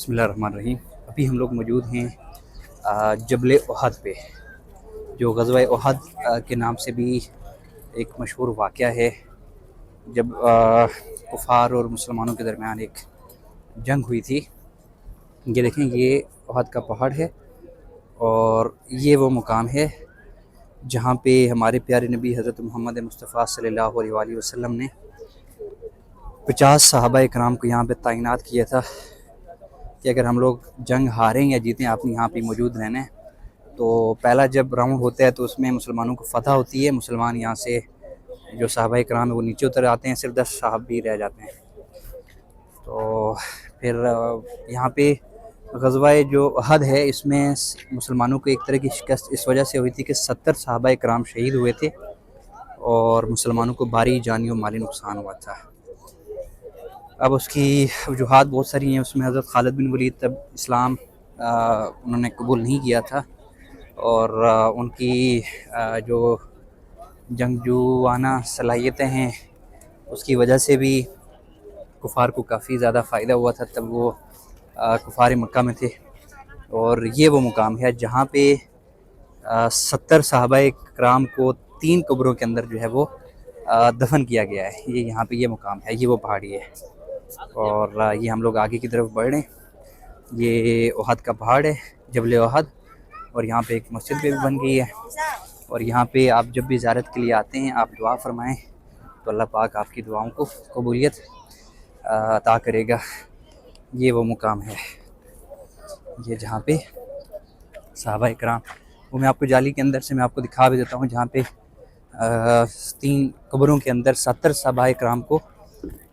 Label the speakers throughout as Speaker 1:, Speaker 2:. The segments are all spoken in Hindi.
Speaker 1: बिस्मिल्लाहिर्रहमानिर्रहीम। अभी हम लोग मौजूद हैं जबल उहद पे, जो ग़ज़वा उहद के नाम से भी एक मशहूर वाक़या है। जब कुफ़ार और मुसलमानों के दरमियान एक जंग हुई थी। ये देखें, ये उहद का पहाड़ है और ये वो मुकाम है जहाँ पे हमारे प्यारे नबी हज़रत मोहम्मद मुस्तफ़ा सल्लल्लाहु अलैहि वसल्लम ने 50 सहाबा इकराम को यहाँ पे तैनात किया था कि अगर हम लोग जंग हारें या जीतें, आपने यहाँ पे मौजूद रहना है। तो पहला जब राउंड होता है तो उसमें मुसलमानों को फ़तह होती है। मुसलमान यहाँ से जो सहाबा इकराम है वो नीचे उतर आते हैं, सिर्फ 10 साहब भी रह जाते हैं। तो फिर यहाँ पे ग़ज़वा जो उहद है, इसमें मुसलमानों को एक तरह की शिकस्त इस वजह से हुई थी कि 70 सहाबा इकराम शहीद हुए थे और मुसलमानों को भारी जानी और माली नुकसान हुआ था। अब उसकी वजूहात बहुत सारी हैं। उसमें हज़रत खालिद बिन वलीद तब इस्लाम उन्होंने कबूल नहीं किया था और उनकी जो जंगजुआना सलाहियतें हैं उसकी वजह से भी कुफ़ार को काफ़ी ज़्यादा फ़ायदा हुआ था। तब वो कुफ़ार मक्का में थे और ये वो मुकाम है जहाँ पे 70 सहाबा इकराम को 3 कब्रों के अंदर जो है वो दफन किया गया है। ये यहाँ पे ये मुकाम है, ये वो पहाड़ी है। और ये हम लोग आगे की तरफ बढ़ रहे हैं। ये उहद का पहाड़ है, जबल उहद, और यहाँ पे एक मस्जिद भी बन गई है। और यहाँ पे आप जब भी ज़ियारत के लिए आते हैं, आप दुआ फरमाएं तो अल्लाह पाक आपकी दुआओं को कबूलियत अता करेगा। ये वो मुकाम है, ये जहाँ पे सहाबा इकराम, वो मैं आपको जाली के अंदर से मैं आपको दिखा भी देता हूँ, जहाँ पे 3 कब्रों के अंदर 70 सहाबा इकराम को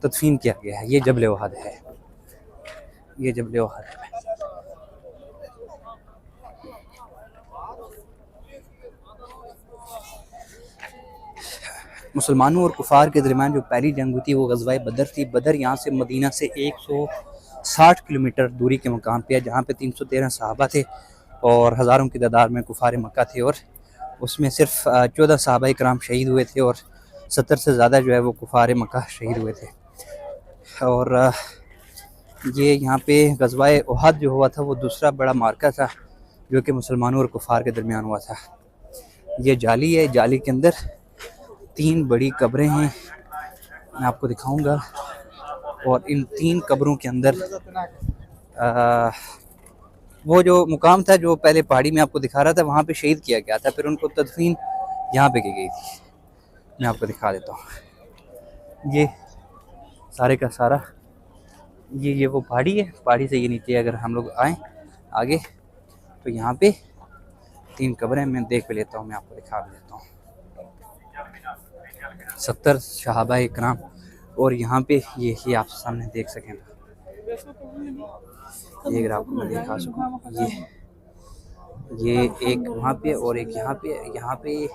Speaker 1: तदफीन किया गया है। ये जबल उहद है, ये जबल उहद है। मुसलमानों और कुफ़ार के दरमियान जो पहली जंग हुई थी वो ग़ज़वा बदर थी। बदर यहाँ से मदीना से 160 किलोमीटर दूरी के मुकाम पे है, जहाँ पे 313 सहाबा थे और हज़ारों की तादाद में कुफ़ार मक्का थे। और उसमें सिर्फ 14 सहाबा इकराम शहीद हुए थे और 70 से ज़्यादा जो है वो कुफ़ार मक्का शहीद हुए थे। और ये यहाँ पे ग़ज़वा उहद जो हुआ था वो दूसरा बड़ा मार्का था जो कि मुसलमानों और कुफ़ार के दरमियान हुआ था। ये जाली है, जाली के अंदर 3 बड़ी कब्रें हैं, मैं आपको दिखाऊंगा। और इन 3 कब्रों के अंदर वो जो मुकाम था जो पहले पहाड़ी में आपको दिखा रहा था, वहाँ पे शहीद किया गया था, फिर उनको तदफीन यहाँ पे की गई थी। मैं आपको दिखा देता हूँ। ये सारे का सारा ये वो पहाड़ी है। पहाड़ी से ये नीचे अगर हम लोग आएँ आगे तो यहाँ पे 3 कब्रें मैं देख भी लेता हूँ, मैं आपको दिखा भी देता हूँ। 70 सहाबा इकराम, और यहाँ पे ये आप सामने देख सकें, ये अगर आपको मैं दिखा सकूँ, ये एक वहाँ पे और एक यहाँ पे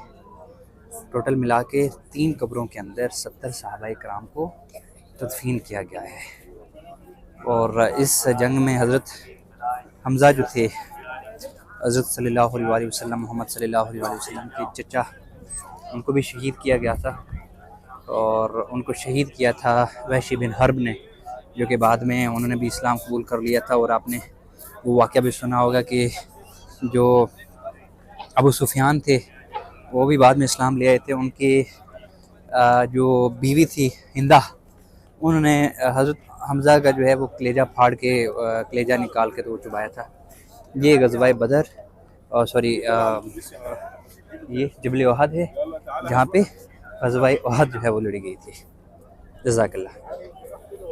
Speaker 1: टोटल मिला के 3 कब्रों के अंदर 70 सहाबा इकराम को तदफीन किया गया है। और इस जंग में हज़रत हमज़ा जो थे, हज़रत सल्लल्लाहु अलैहि वसल्लम, मोहम्मद सल्लल्लाहु अलैहि वसल्लम के चचा, उनको भी शहीद किया गया था। और उनको शहीद किया था वहशी बिन हर्ब ने, जो कि बाद में उन्होंने भी इस्लाम कबूल कर लिया था। और आपने वो वाक़या भी सुना होगा कि जो अबू सुफियान थे वो भी बाद में इस्लाम ले आए थे। उनके जो बीवी थी हिंदा, उन्होंने हज़रत हमज़ा का जो है वो कलेजा फाड़ के कलेजा निकाल के तो वो चुबाया था। ये ग़ज़वा बदर और ये जबल उहद है जहाँ पे ग़ज़वा उहद जो है वो लड़ी गई थी। जज़ाकल्लाह।